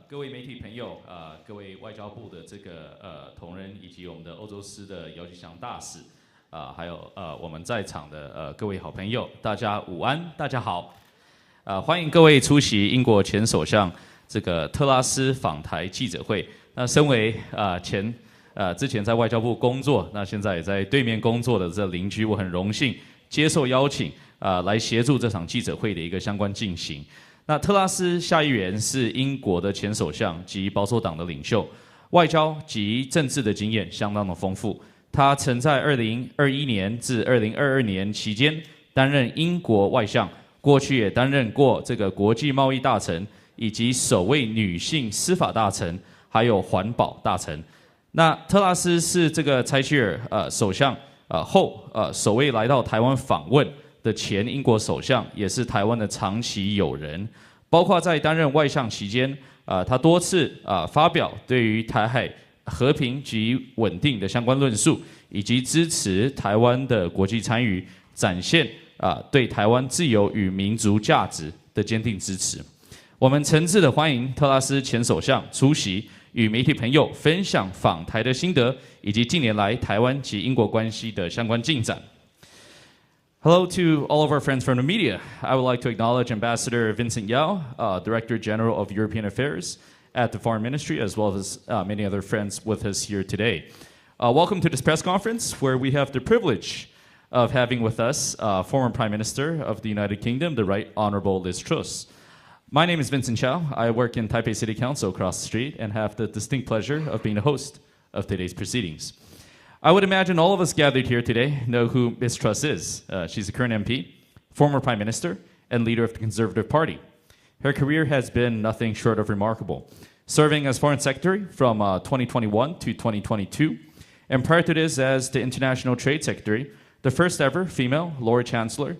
各位媒体朋友，各位外交部的这个同仁，以及我们的欧洲司的姚吉祥大使，还有我们在场的各位好朋友，大家午安，大家好，欢迎各位出席英国前首相这个特拉斯访台记者会。那身为之前在外交部工作，那现在也在对面工作的这邻居，我很荣幸接受邀请，来协助这场记者会的一个相关进行。那特拉斯下议员是英国的前首相及保守党的领袖，外交及政治的经验相当的丰富。他曾在2021年至2022年期间担任英国外相，过去也担任过这个国际贸易大臣，以及首位女性司法大臣，还有环保大臣。那特拉斯是这个柴契尔首相后首位来到台湾访问的前英国首相，也是台湾的长期友人，包括在担任外相期间，他多次发表对于台海和平及稳定的相关论述，以及支持台湾的国际参与，展现对台湾自由与民族价值的坚定支持。我们诚挚的欢迎特拉斯前首相出席，与媒体朋友分享访台的心得，以及近年来台湾及英国关系的相关进展。Hello to all of our friends from the media. I would like to acknowledge Ambassador Vincent Yao, Director General of European Affairs at the Foreign Ministry, as well as many other friends with us here today. Welcome to this press conference, where we have the privilege of having with us former Prime Minister of the United Kingdom, the Right Honourable Liz Truss. My name is Vincent Chow. I work in Taipei City Council across the street and have the distinct pleasure of being the host of today's proceedings. I would imagine all of us gathered here today know who Liz Truss is. She's a current MP, former Prime Minister, and leader of the Conservative Party. Her career has been nothing short of remarkable, serving as Foreign Secretary from 2021 to 2022, and prior to this as the International Trade Secretary, the first ever female Lord Chancellor,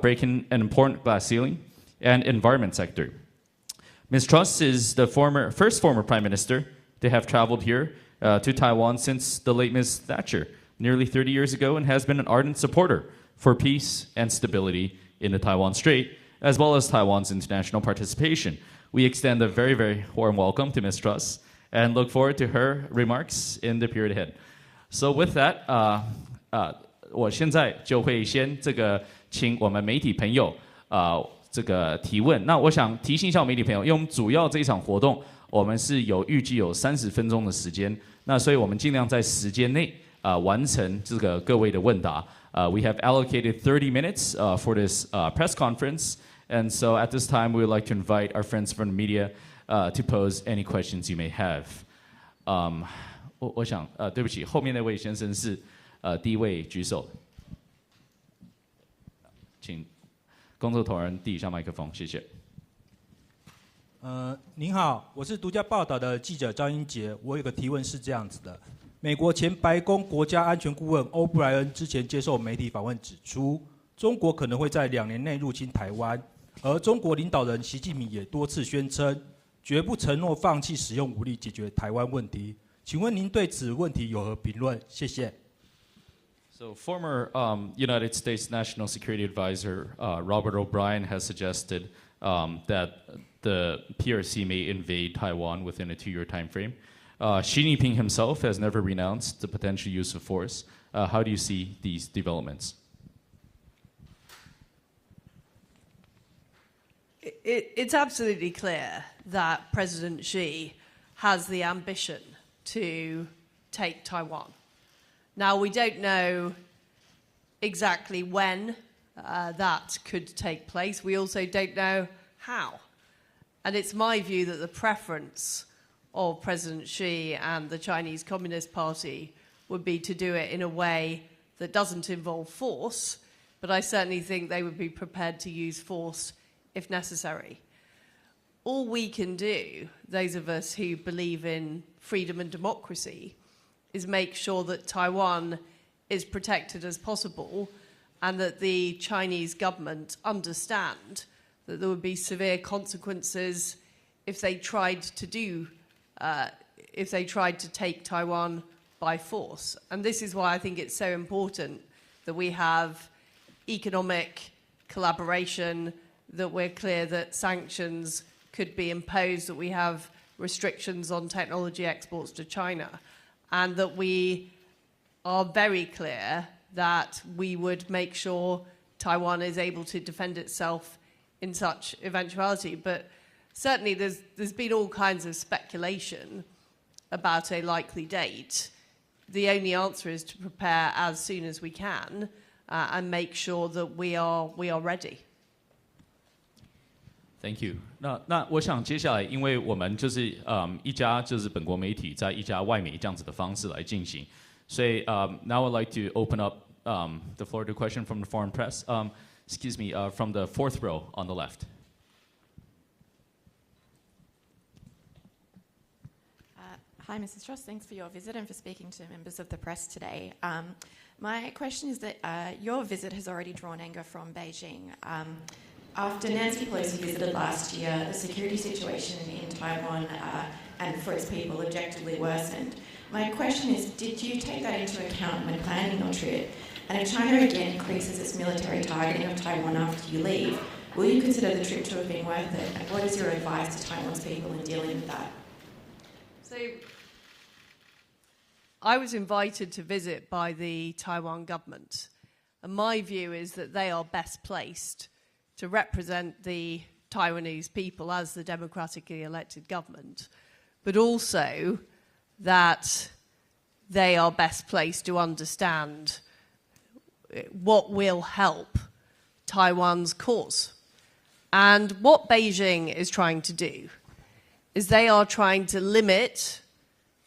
breaking an important glass ceiling, and Environment Secretary. Ms. Truss is the first former Prime Minister to have traveled here to Taiwan since the late Ms. Thatcher, nearly 30 years ago, and has been an ardent supporter for peace and stability in the Taiwan Strait, as well as Taiwan's international participation. We extend a very, very warm welcome to Ms. Truss and look forward to her remarks in the period ahead. So with that, 我现在就会先请我们媒体朋友这个提问。那我想提醒一下媒体朋友，因为我们主要这一场活动，我们是预计有30分钟的时间，那所以我们尽量在时间内完成这个各位的问答。We have allocated 30 minutes for this press conference, and so at this time we would like to invite our friends from the media to pose any questions you may have. 我想对不起，后面那位先生是第一位举手，请工作同仁递一下麦克风，谢谢。您好，我是独家报道的记者张英杰。我有个提问是这样子的：美国前白宫国家安全顾问欧布莱恩之前接受媒体访问指出，中国可能会在2年内入侵台湾，而中国领导人习近平也多次宣称，绝不承诺放弃使用武力解决台湾问题。请问您对此问题有何评论？谢谢。So former United States National Security Advisor Robert O'Brien has suggested that the PRC may invade Taiwan within a 2-year time frame. Xi Jinping himself has never renounced the potential use of force. How do you see these developments? It's absolutely clear that President Xi has the ambition to take Taiwan. Now, we don't know exactly when that could take place. We also don't know how. And it's my view that the preference of President Xi and the Chinese Communist Party would be to do it in a way that doesn't involve force, but I certainly think they would be prepared to use force if necessary. All we can do, those of us who believe in freedom and democracy, is make sure that Taiwan is protected as possible and that the Chinese government understand that there would be severe consequences if they tried to take Taiwan by force. And this is why I think it's so important that we have economic collaboration, that we're clear that sanctions could be imposed, that we have restrictions on technology exports to China, and that we are very clear that we would make sure Taiwan is able to defend itself in such eventuality. But certainly there's been all kinds of speculation about a likely date. The only answer is to prepare as soon as we can and make sure that we are ready. Thank you. 那我想接下来，因为我们就是一家就是本国媒体在一家外媒这样子的方式来进行，所以now I'd like to open up the floor to question from the foreign press. Excuse me, from the fourth row on the left. Hi, Mrs. Truss. Thanks for your visit and for speaking to members of the press today. My question is that your visit has already drawn anger from Beijing. After Nancy Pelosi visited last year, the security situation in Taiwan and for its people objectively worsened. My question is, did you take that into account when planning your trip? And if China again increases its military targeting of Taiwan after you leave, will you consider the trip to have been worth it? And what is your advice to Taiwan's people in dealing with that? So I was invited to visit by the Taiwan government, and my view is that they are best placed to represent the Taiwanese people as the democratically elected government, but also that they are best placed to understand what will help Taiwan's cause. And what Beijing is trying to do is they are trying to limit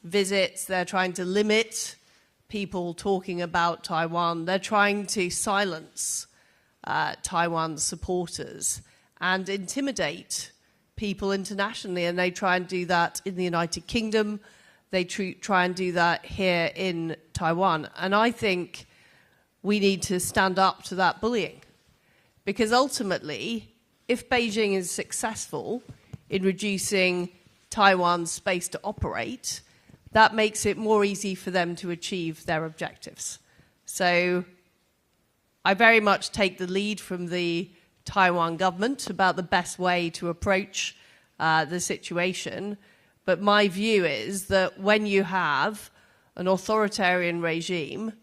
visits, they're trying to limit people talking about Taiwan, they're trying to silence Taiwan's supporters and intimidate people internationally, and they try and do that in the United Kingdom, they try and do that here in Taiwan. And I think we need to stand up to that bullying, because ultimately, if Beijing is successful in reducing Taiwan's space to operate, that makes it more easy for them to achieve their objectives. So I very much take the lead from the Taiwan government about the best way to approach the situation. But my view is that when you have an authoritarian regime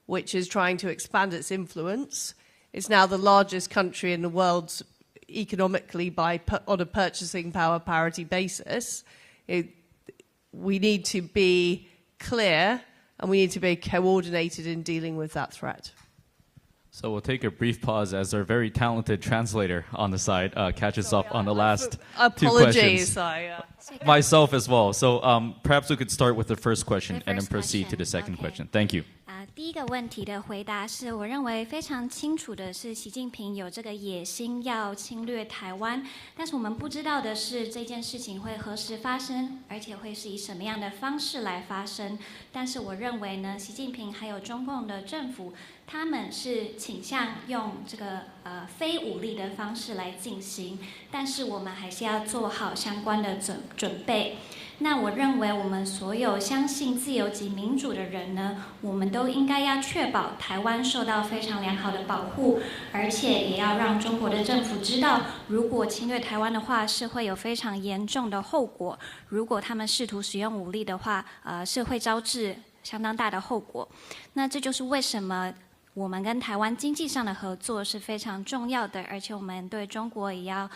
which is trying to expand its influence, it's now the largest country in the world economically on a purchasing power parity basis, we need to be clear and we need to be coordinated in dealing with that threat. So we'll take a brief pause as our very talented translator on the side catches up on the last two questions. Myself as well. So perhaps we could start with the first question and then proceed to the second question. Thank you. 第一个问题的回答是，我认为非常清楚的是，习近平有这个野心要侵略台湾，但是我们不知道的是这件事情会何时发生，而且会是以什么样的方式来发生。但是我认为呢，习近平还有中共的政府，他们是倾向用这个非武力的方式来进行，但是我们还是要做好相关的准备。那我认为我们所有相信自由及民主的人呢，我们都应该要确保台湾受到非常良好的保护，而且也要让中国的政府知道，如果侵略台湾的话，是会有非常严重的后果。如果他们试图使用武力的话，是会招致相当大的后果。那这就是为什么我们跟台湾经济上的合作是非常重要的，而且我们对中国也要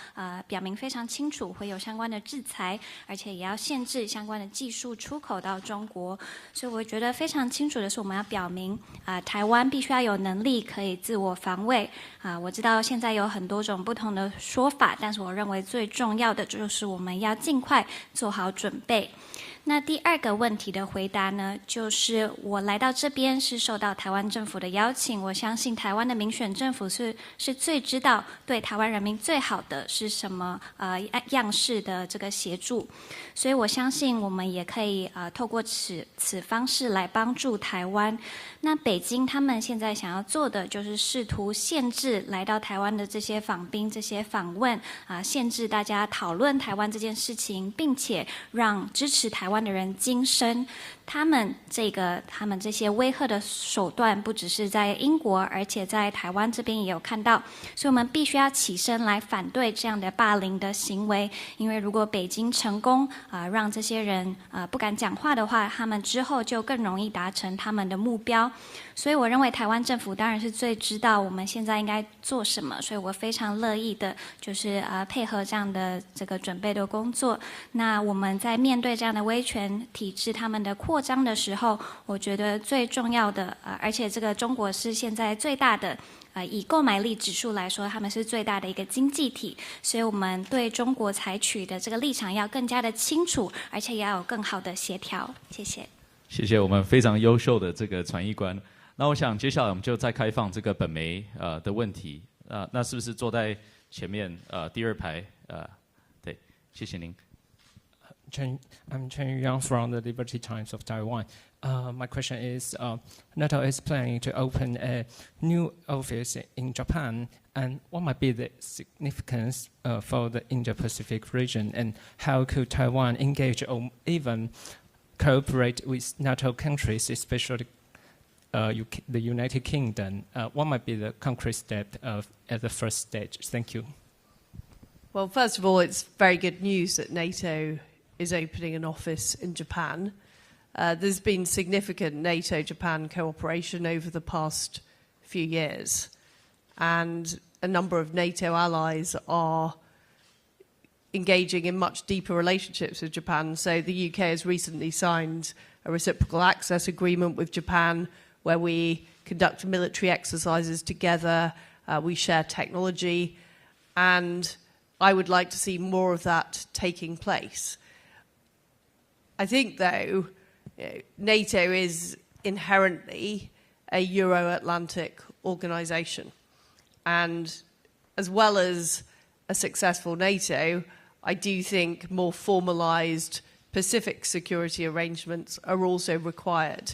表明非常清楚，会有相关的制裁，而且也要限制相关的技术出口到中国。所以我觉得非常清楚的是，我们要表明台湾必须要有能力可以自我防卫。我知道现在有很多种不同的说法，但是我认为最重要的就是我们要尽快做好准备。那第二个问题的回答呢，就是我来到这边是受到台湾政府的邀请，我相信台湾的民选政府是最知道对台湾人民最好的是什么样式的这个协助，所以我相信我们也可以透过此方式来帮助台湾。那北京他们现在想要做的就是试图限制来到台湾的这些访宾、这些访问限制大家讨论台湾这件事情，并且让支持台湾的人噤声。他们这些威吓的手段，不只是在英国，而且在台湾这边也有看到，所以我们必须要起身来反对这样的霸凌的行为。因为如果北京成功让这些人不敢讲话的话，他们之后就更容易达成他们的目标。所以我认为台湾政府当然是最知道我们现在应该做什么，所以我非常乐意的就是配合这样的这个准备的工作。那我们在面对这样的威权体制他们的扩张的时候，我觉得最重要的而且这个中国是现在最大的以购买力指数来说，他们是最大的一个经济体，所以我们对中国采取的这个立场要更加的清楚，而且也要有更好的协调。谢谢。谢谢我们非常优秀的这个传译官。那我想接下来我们就再开放这个本媒的问题。那是不是坐在前面第二排？对，谢谢您。I'm Chen Yang from the Liberty Times of Taiwan. My question is, NATO is planning to open a new office in Japan, and what might be the significance for the Indo-Pacific region, and how could Taiwan engage or even cooperate with NATO countries, especially the United Kingdom? What might be the concrete step at the first stage? Thank you. Well, first of all, it's very good news that NATO is opening an office in Japan. There's been significant NATO-Japan cooperation over the past few years, and a number of NATO allies are engaging in much deeper relationships with Japan. So the UK has recently signed a reciprocal access agreement with Japan where we conduct military exercises together, we share technology, and I would like to see more of that taking place. I think, though, NATO is inherently a Euro-Atlantic organisation. And as well as a successful NATO, I do think more formalised Pacific security arrangements are also required,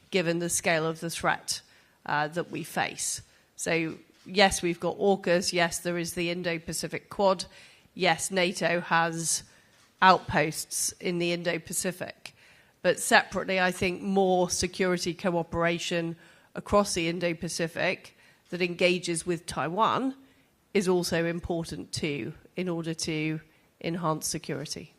given the scale of the threat that we face. So, yes, we've got AUKUS. Yes, there is the Indo-Pacific Quad. Yes, NATO has outposts in the Indo-Pacific. But separately, I think more security cooperation across the Indo-Pacific that engages with Taiwan is also important too, in order to enhance security.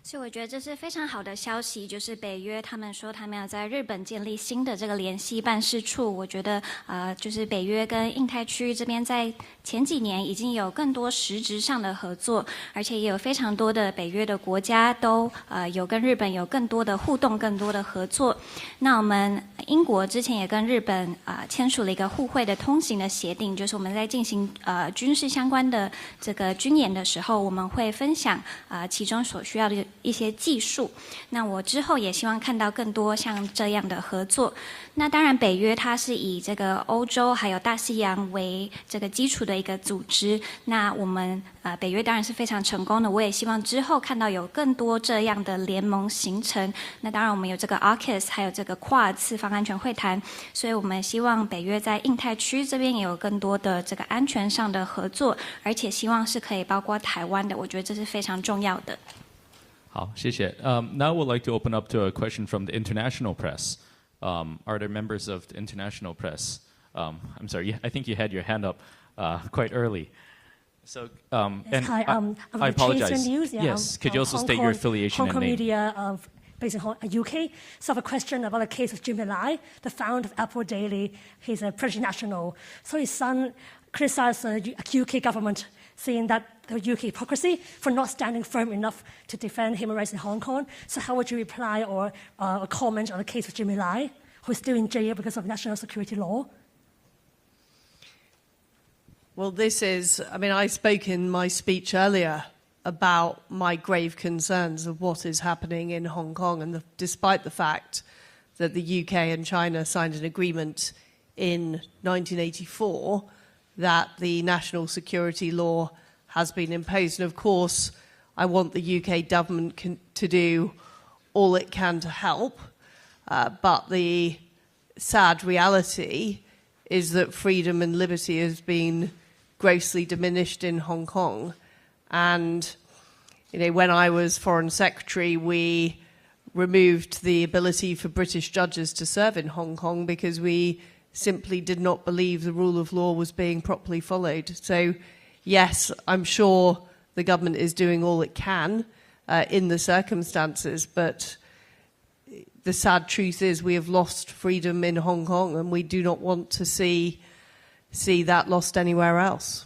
所以我觉得这是非常好的消息，就是北约他们说他们要在日本建立新的这个联系办事处。我觉得就是北约跟印太区这边在前几年已经有更多实质上的合作，而且也有非常多的北约的国家都有跟日本有更多的互动、更多的合作。那我们英国之前也跟日本签署了一个互惠的通行的协定，就是我们在进行军事相关的这个军演的时候，我们会分享其中所需要的一些技术。那我之后也希望看到更多像这样的合作。那当然北约它是以这个欧洲还有大西洋为这个基础的一个组织，那我们北约当然是非常成功的，我也希望之后看到有更多这样的联盟形成。那当然我们有这个 AUKUS 还有这个QUAD 四方安全会谈，所以我们希望北约在印太区这边也有更多的这个安全上的合作，而且希望是可以包括台湾的，我觉得这是非常重要的。好，谢谢。Now we'd like to open up to a question from the international press. Are there members of the international press? I'm sorry, I think you had your hand up quite early. So, and hi, I apologize. News, yeah, yes, could you also state your affiliation Hong Kong and name? Media based in UK. So I have a question about the case of Jimmy Lai, the founder of Apple Daily. He's a British national. So his son criticized the UK government, saying that the UK hypocrisy for not standing firm enough to defend human rights in Hong Kong. So how would you reply or comment on the case of Jimmy Lai, who is still in jail because of national security law? Well, this is, I spoke in my speech earlier about my grave concerns of what is happening in Hong Kong, and despite the fact that the UK and China signed an agreement in 1984 that the national security law has been imposed. And of course, I want the UK government to do all it can to help. But the sad reality is that freedom and liberty has been grossly diminished in Hong Kong. And, when I was Foreign Secretary, we removed the ability for British judges to serve in Hong Kong because we simply did not believe the rule of law was being properly followed. So, yes, I'm sure the government is doing all it can in the circumstances, but the sad truth is we have lost freedom in Hong Kong, and we do not want to see that lost anywhere else.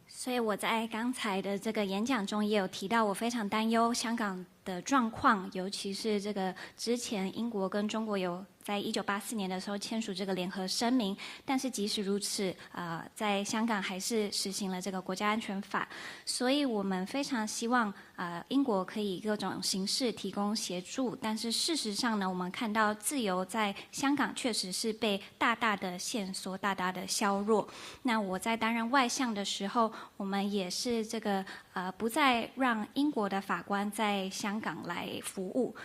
所以我在刚才的这个演讲中也有提到，我非常担忧香港的状况，尤其是这个之前英国跟中国有在1984年的时候签署这个联合声明，但是即使如此，在香港还是实行了这个国家安全法，所以我们非常希望英国可以各种形式提供协助，但是事实上呢，我们看到自由在香港确实是被大大的限缩、大大的削弱。那我在担任外相的时候，我们也是这个不再让英国的法官在香港来服务，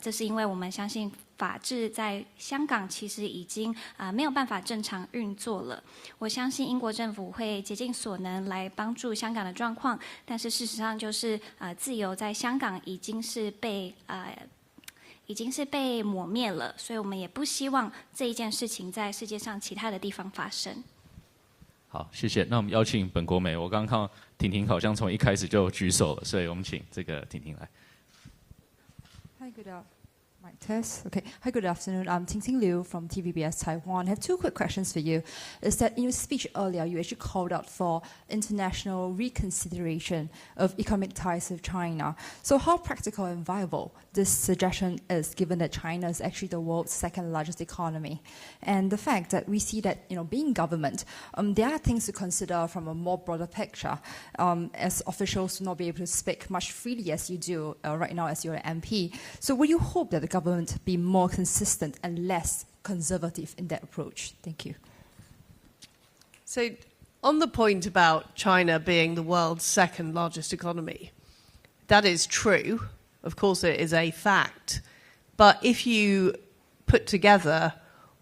这是因为我们相信法治在香港其实已经没有办法正常运作了。我相信英国政府会竭尽所能来帮助香港的状况，但是事实上就是自由在香港已经是被抹灭了，所以我们也不希望这一件事情在世界上其他的地方发生。好，谢谢。那我们邀请本国美，我刚刚看到婷婷好像从一开始就举手了，所以我们请这个婷婷来。Hi, Okay. Hi, good afternoon. I'm Ting Liu from TVBS Taiwan. I have two quick questions for you. Is that in your speech earlier, you actually called out for international reconsideration of economic ties with China. So how practical and viable this suggestion is, given that China is actually the world's second largest economy? And the fact that we see that, being government, there are things to consider from a more broader picture, as officials will not be able to speak much freely as you do right now as you're an MP. So would you hope that the government be more consistent and less conservative in that approach? Thank you. So, on the point about China being the world's second largest economy, that is true. Of course, it is a fact. But if you put together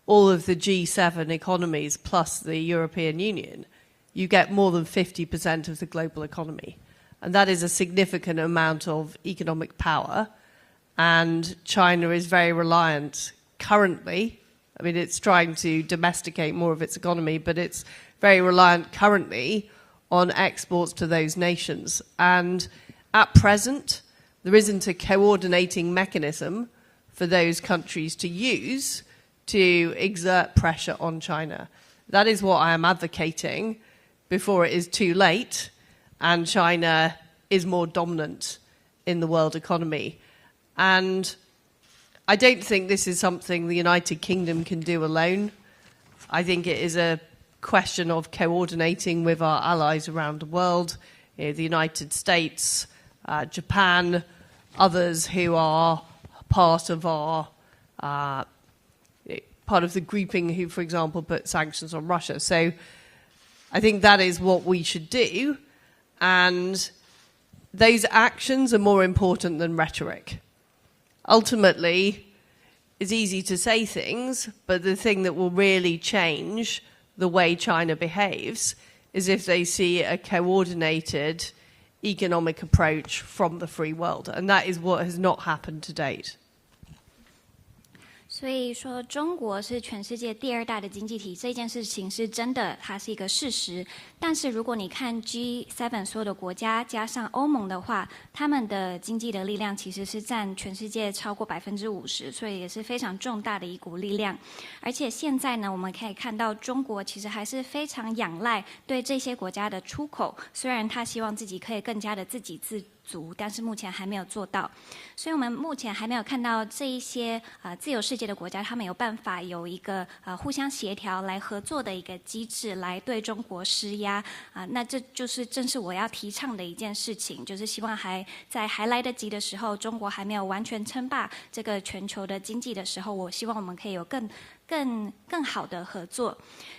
all of the G7 economies plus the European Union, you get more than 50% of the global economy. And that is a significant amount of economic power. And China is very reliant currently. I mean, it's trying to domesticate more of its economy, but it's very reliant currently on exports to those nations. And at present, there isn't a coordinating mechanism for those countries to use to exert pressure on China. That is what I am advocating before it is too late and China is more dominant in the world economy. And I don't think this is something the United Kingdom can do alone. I think it is a question of coordinating with our allies around the world, the United States, Japan, others who are part of our part of the grouping who, for example, put sanctions on Russia. So I think that is what we should do, and those actions are more important than rhetoric. Ultimately, it's easy to say things, but the thing that will really change the way China behaves is if they see a coordinated economic approach from the free world. And that is what has not happened to date. 所以说，中国是全世界第2大的经济体，这件事情是真的，它是一个事实。但是如果你看 G7 所有的国家加上欧盟的话，他们的经济的力量其实是占全世界超过50%，所以也是非常重大的一股力量。而且现在呢，我们可以看到中国其实还是非常仰赖对这些国家的出口，虽然他希望自己可以更加的自给自足，但是目前还没有做到。所以我们目前还没有看到这一些自由世界的国家，他们有办法有一个互相协调来合作的一个机制，来对中国施压那这就是正是我要提倡的一件事情，就是希望还来得及的时候，中国还没有完全称霸这个全球的经济的时候，我希望我们可以有更好的合作。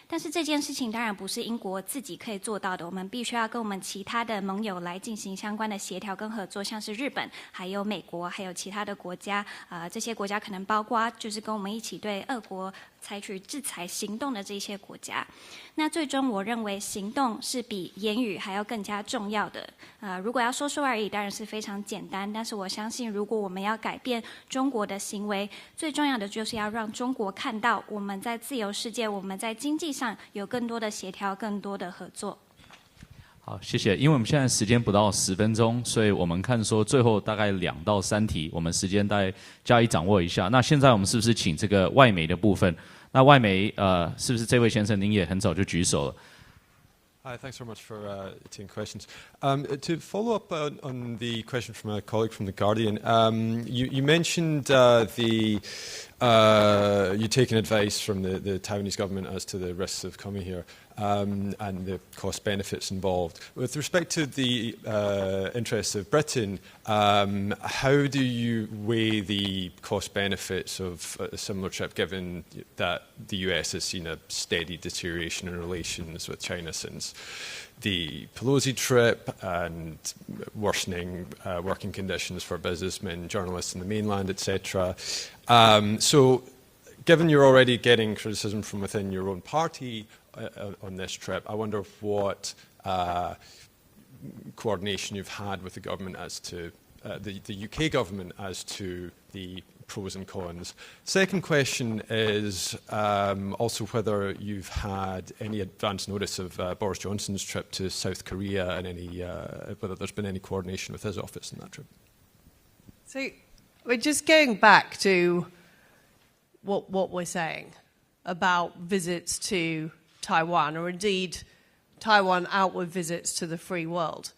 但是这件事情当然不是英国自己可以做到的，我们必须要跟我们其他的盟友来进行相关的协调跟合作，像是日本、还有美国、还有其他的国家这些国家可能包括就是跟我们一起对俄国采取制裁行动的这些国家。那最终我认为行动是比言语还要更加重要的。如果要说说而已，当然是非常简单，但是我相信如果我们要改变中国的行为，最重要的就是要让中国看到我们在自由世界，我们在经济上有更多的协调，更多的合作。好，谢谢。因为我们现在时间不到10分钟，所以我们看说最后大概2到3题，我们时间大概加以掌握一下。那现在我们是不是请这个外媒的部分？那外媒是不是这位先生您也很早就举手了？ Hi, thanks very much for taking questions. To follow up on the question from a colleague from The Guardian, you mentioned you taking advice from the Taiwanese government as to the risks of coming here and the cost benefits involved. With respect to the interests of Britain, how do you weigh the cost benefits of a similar trip, given that the US has seen a steady deterioration in relations with China since the Pelosi trip and worsening working conditions for businessmen, journalists in the mainland, etc. So given you're already getting criticism from within your own party on this trip, I wonder what coordination you've had with the government as to the UK government as to the pros and cons. Second question is also whether you've had any advance notice of Boris Johnson's trip to South Korea and whether there's been any coordination with his office in that trip. So we're just going back to what we're saying about visits to Taiwan, or indeed Taiwan outward visits to the free world.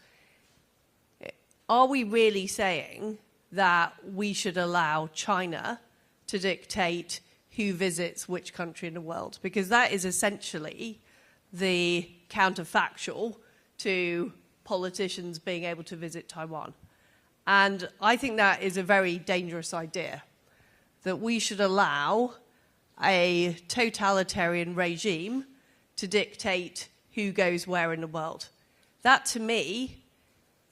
Are we really saying that we should allow China to dictate who visits which country in the world? Because that is essentially the counterfactual to politicians being able to visit Taiwan. And I think that is a very dangerous idea, that we should allow a totalitarian regime to dictate who goes where in the world. That, to me,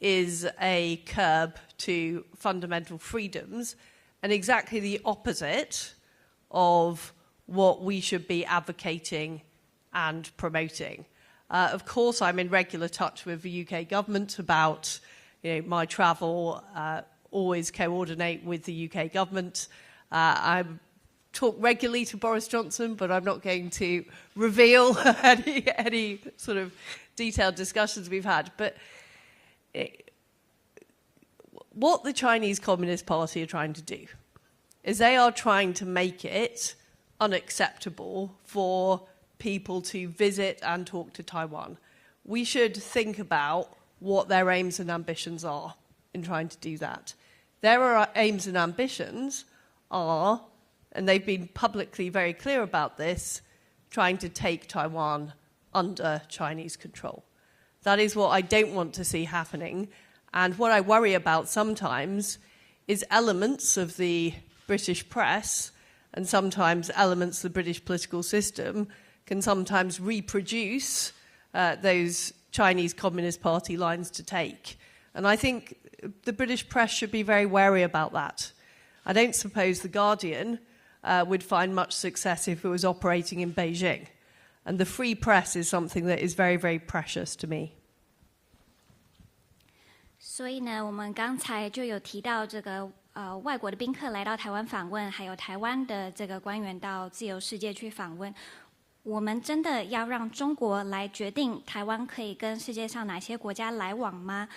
is a curb to fundamental freedoms and exactly the opposite of what we should be advocating and promoting. Of course, I'm in regular touch with the UK government about my travel, always coordinate with the UK government. I talk regularly to Boris Johnson, but I'm not going to reveal any sort of detailed discussions we've had. But what the Chinese Communist Party are trying to do is they are trying to make it unacceptable for people to visit and talk to Taiwan. We should think about what their aims and ambitions are in trying to do that. Their aims and ambitions are, and they've been publicly very clear about this, trying to take Taiwan under Chinese control. That is what I don't want to see happening. And what I worry about sometimes is elements of the British press and sometimes elements of the British political system can sometimes reproduce those Chinese Communist Party lines to take. And I think the British press should be very wary about that. I don't suppose The Guardian would find much success if it was operating in Beijing. And the free press is something that is very, very precious to me. 所以呢，我们刚才就有提到这个外国的宾客来到台湾访问，还有台湾的这个官员到自由世界去访问。我们真的要让中国来决定台湾可以跟世界上哪些国家来往吗？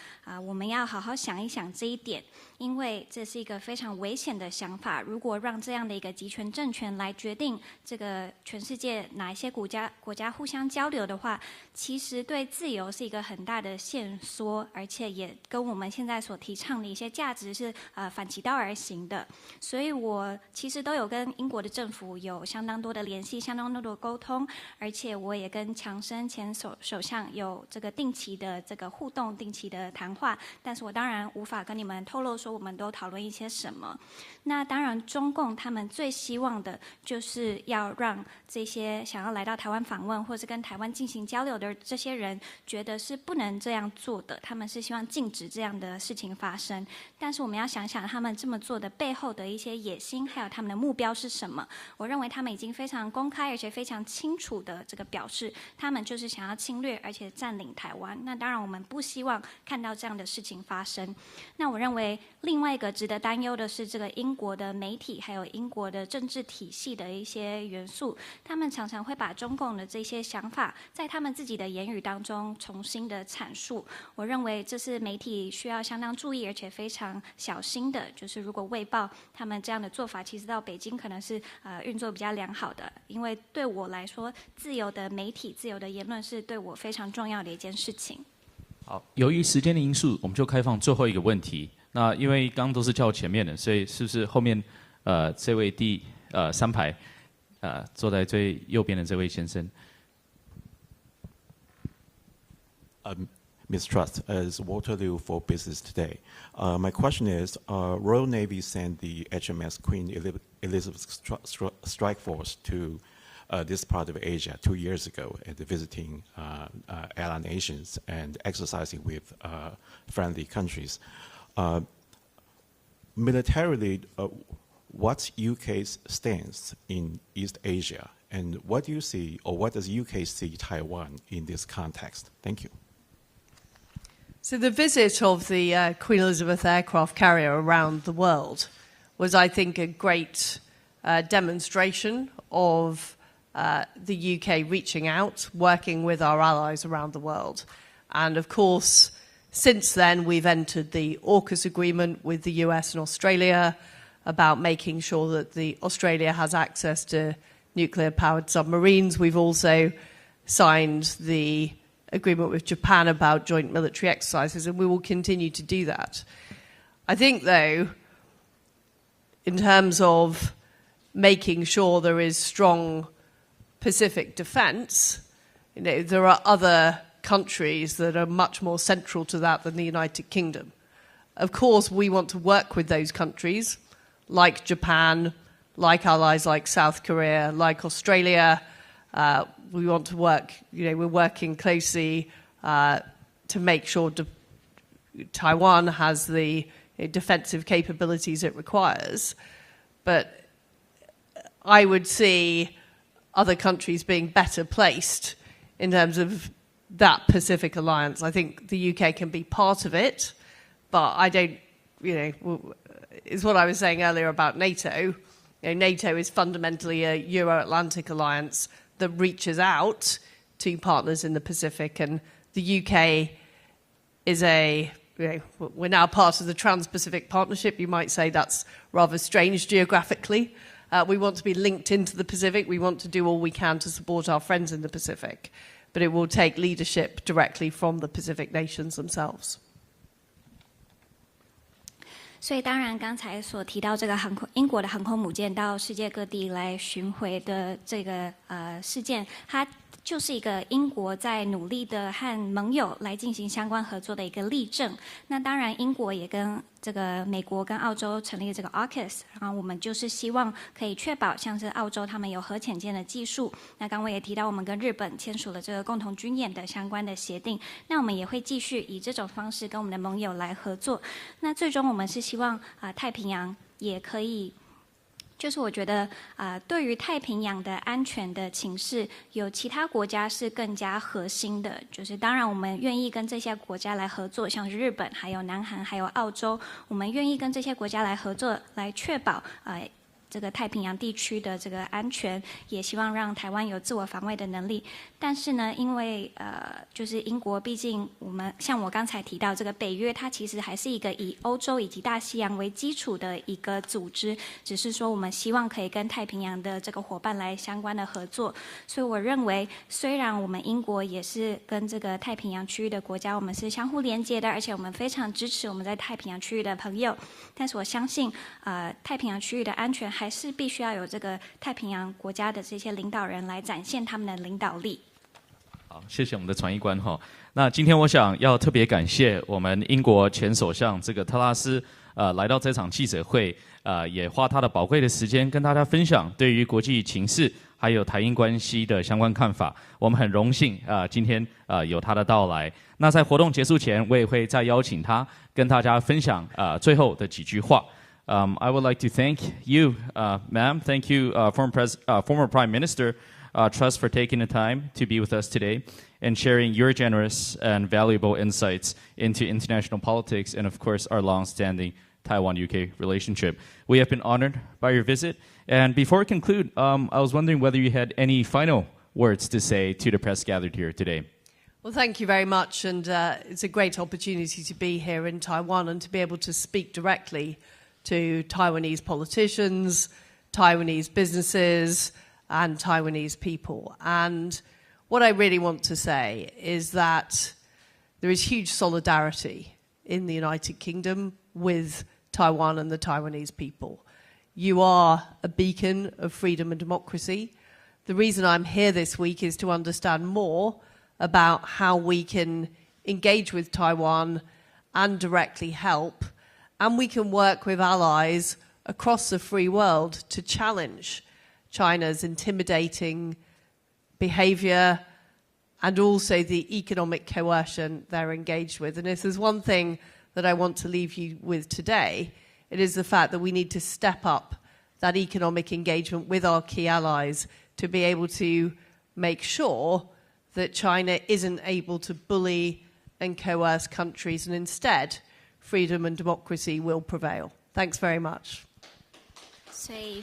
我们要好好想一想这一点，因为这是一个非常危险的想法。如果让这样的一个集权政权来决定这个全世界哪一些国家互相交流的话，其实对自由是一个很大的限缩，而且也跟我们现在所提倡的一些价值是反其道而行的。所以我其实都有跟英国的政府有相当多的联系，相当多的沟通。通，而且我也跟强生前首相有这个定期的这个互动、定期的谈话，但是我当然无法跟你们透露说我们都讨论一些什么。那当然，中共他们最希望的就是要让这些想要来到台湾访问或是跟台湾进行交流的这些人觉得是不能这样做的，他们是希望禁止这样的事情发生。但是我们要想想他们这么做的背后的一些野心，还有他们的目标是什么。我认为他们已经非常公开而且非常清楚的这个表示，他们就是想要侵略而且占领台湾。那当然我们不希望看到这样的事情发生。那我认为另外一个值得担忧的是这个英国的媒体还有英国的政治体系的一些元素，他们常常会把中共的这些想法在他们自己的言语当中重新的阐述。我认为这是媒体需要相当注意而且非常小心的，就是如果卫报他们这样的做法，其实到北京可能是运作比较良好的，因为对我来说，自由的媒体、自由的言论是对我非常重要的一件事情。好，由于时间的因素，我们就开放最后一个问题。那因为刚刚都是叫前面的，所以是不是后面这位第3排坐在最右边的这位先生？Ms. Truss, as Walter Liu for Business Today. My question is, Royal Navy sent the HMS Queen Elizabeth Strike Force to this part of Asia 2 years ago and visiting allied nations and exercising with friendly countries. Militarily, what's UK's stance in East Asia, and what do you see, or what does UK see Taiwan in this context? Thank you. So the visit of the Queen Elizabeth aircraft carrier around the world was, I think, a great demonstration of the UK reaching out, working with our allies around the world. And of course, since then, we've entered the AUKUS agreement with the US and Australia about making sure that Australia has access to nuclear-powered submarines. We've also signed the agreement with Japan about joint military exercises, and we will continue to do that. I think, though, in terms of making sure there is strong Pacific defence, there are other countries that are much more central to that than the United Kingdom. Of course, we want to work with those countries, like Japan, like allies like South Korea, like Australia. We want to work, we're working closely to make sure Taiwan has the defensive capabilities it requires. But I would see other countries being better placed in terms of that Pacific alliance. I think the UK can be part of it, but I don't, it's what I was saying earlier about NATO. NATO is fundamentally a Euro-Atlantic alliance that reaches out to partners in the Pacific, and the UK is we're now part of the Trans-Pacific Partnership. You might say that's rather strange geographically. We want to be linked into the Pacific. We want to do all we can to support our friends in the Pacific, but it will take leadership directly from the Pacific nations themselves. 所以当然，刚才所提到这个英国的航空母舰到世界各地来巡回的这个事件，它就是一个英国在努力的和盟友来进行相关合作的一个例证。那当然，英国也跟这个美国跟澳洲成立这个 AUKUS， 然后我们就是希望可以确保像是澳洲他们有核潜舰的技术。那刚我也提到，我们跟日本签署了这个共同军演的相关的协定。那我们也会继续以这种方式跟我们的盟友来合作。那最终我们是希望太平洋也可以。就是我觉得对于太平洋的安全的情势，有其他国家是更加核心的。就是当然，我们愿意跟这些国家来合作，像是日本、还有南韩、还有澳洲，我们愿意跟这些国家来合作，来确保这个太平洋地区的这个安全，也希望让台湾有自我防卫的能力。但是呢，因为就是英国，毕竟我们像我刚才提到，这个北约它其实还是一个以欧洲以及大西洋为基础的一个组织，只是说我们希望可以跟太平洋的这个伙伴来相关的合作。所以我认为，虽然我们英国也是跟这个太平洋区域的国家，我们是相互连接的，而且我们非常支持我们在太平洋区域的朋友，但是我相信太平洋区域的安全还是必须要有这个太平洋国家的这些领导人来展现他们的领导力。好，谢谢我们的传译官哈。那今天我想要特别感谢我们英国前首相这个特拉斯来到这场记者会，也花他的宝贵的时间跟大家分享对于国际情势还有台英关系的相关看法。我们很荣幸今天有他的到来。那在活动结束前，我也会再邀请他跟大家分享最后的几句话。I would like to thank you, ma'am. Thank you, former Prime Minister Truss, for taking the time to be with us today and sharing your generous and valuable insights into international politics and, of course, our long-standing Taiwan-UK relationship. We have been honored by your visit. And before we conclude, I was wondering whether you had any final words to say to the press gathered here today. Well, thank you very much, and it's a great opportunity to be here in Taiwan and to be able to speak directly to Taiwanese politicians, Taiwanese businesses, and Taiwanese people. And what I really want to say is that there is huge solidarity in the United Kingdom with Taiwan and the Taiwanese people. You are a beacon of freedom and democracy. The reason I'm here this week is to understand more about how we can engage with Taiwan and directly help, and we can work with allies across the free world to challenge China's intimidating behavior and also the economic coercion they're engaged with. And if there's one thing that I want to leave you with today, it is the fact that we need to step up that economic engagement with our key allies to be able to make sure that China isn't able to bully and coerce countries, and instead, freedom and democracy will prevail. Thanks very much. 所以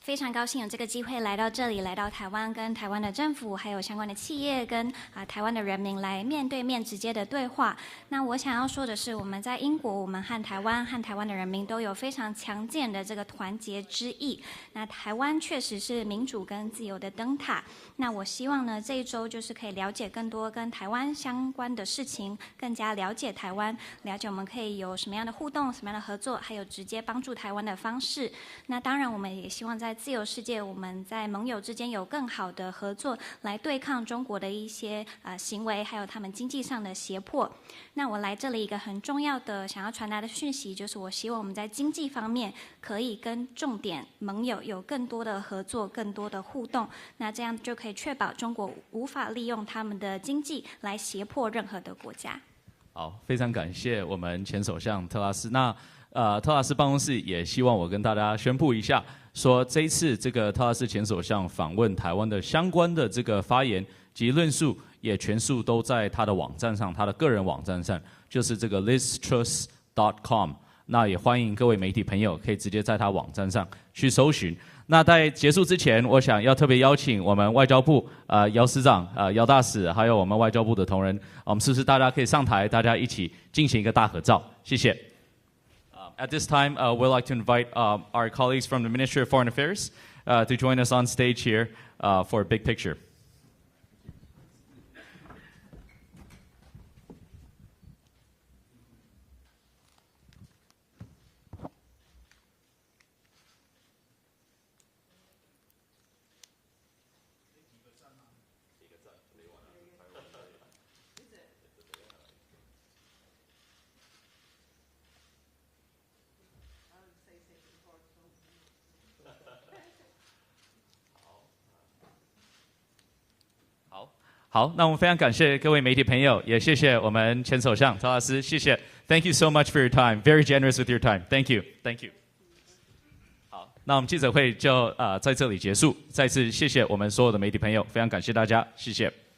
非常高兴有这个机会来到这里，来到台湾，跟台湾的政府还有相关的企业跟台湾的人民来面对面直接的对话。那我想要说的是，我们在英国，我们和台湾的人民都有非常强健的这个团结之意。那台湾确实是民主跟自由的灯塔。那我希望呢，这一周就是可以了解更多跟台湾相关的事情，更加了解台湾，了解我们可以有什么样的互动、什么样的合作，还有直接帮助台湾的方式。那当然，我们也希望在自由世界，我们在盟友之间有更好的合作，来对抗中国的一些行为，还有他们经济上的胁迫。那我来这里一个很重要的想要传达的讯息，就是我希望我们在经济方面可以跟重点盟友有更多的合作、更多的互动。那这样就可以确保中国无法利用他们的经济来胁迫任何的国家。好，非常感谢我们前首相特拉斯。那特拉斯办公室也希望我跟大家宣布一下，说这一次这个特拉斯前首相访问台湾的相关的这个发言及论述，也全数都在他的网站上，他的个人网站上，就是这个 liztruss.com。那也欢迎各位媒体朋友可以直接在他网站上去搜寻。那在结束之前，我想要特别邀请我们外交部姚司长、姚大使，还有我们外交部的同仁，我们是不是大家可以上台，大家一起进行一个大合照？谢谢。At this time, we'd like to invite our colleagues from the Ministry of Foreign Affairs to join us on stage here for a big picture. Thank 好，那我们非常感谢各位媒体朋友，也谢谢我们前首相特拉斯，谢谢。Thank you so much for your time. Very generous with your time. Thank you. Thank you. 好，那我们记者会就在这里结束。再次谢谢我们所有的媒体朋友，非常感谢大家，谢谢。